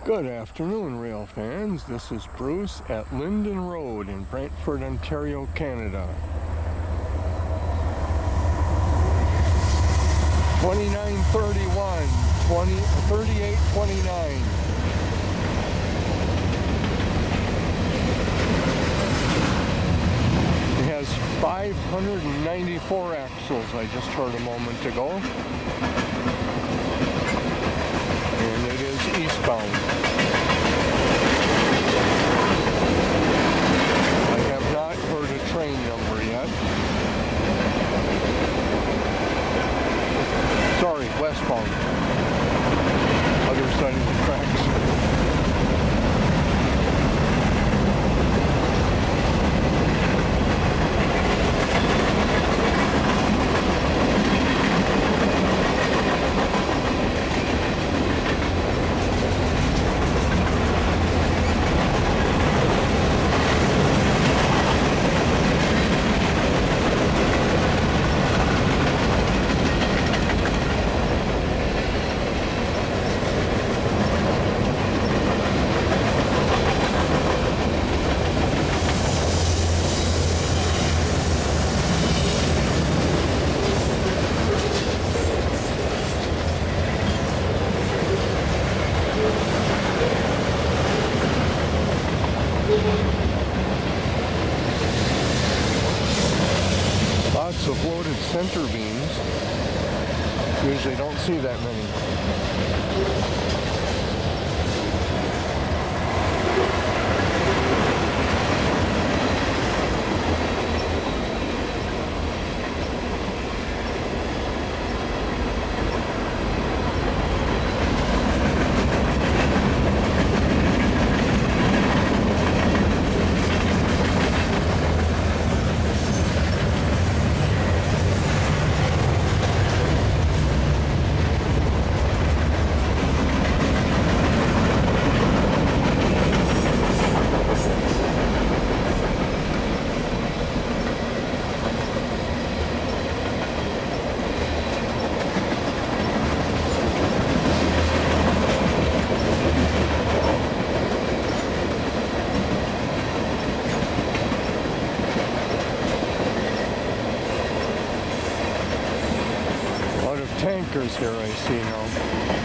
Good afternoon, rail fans. This is Bruce at Lynden Rd in Brantford, Ontario, Canada. 2931, 3829. It has 594 axles, I just heard a moment ago. And it is eastbound. I have not heard a train number yet. Sorry, westbound. Other side of the tracks. Lots of loaded center beams. Usually don't see that many. Tankers here I see now.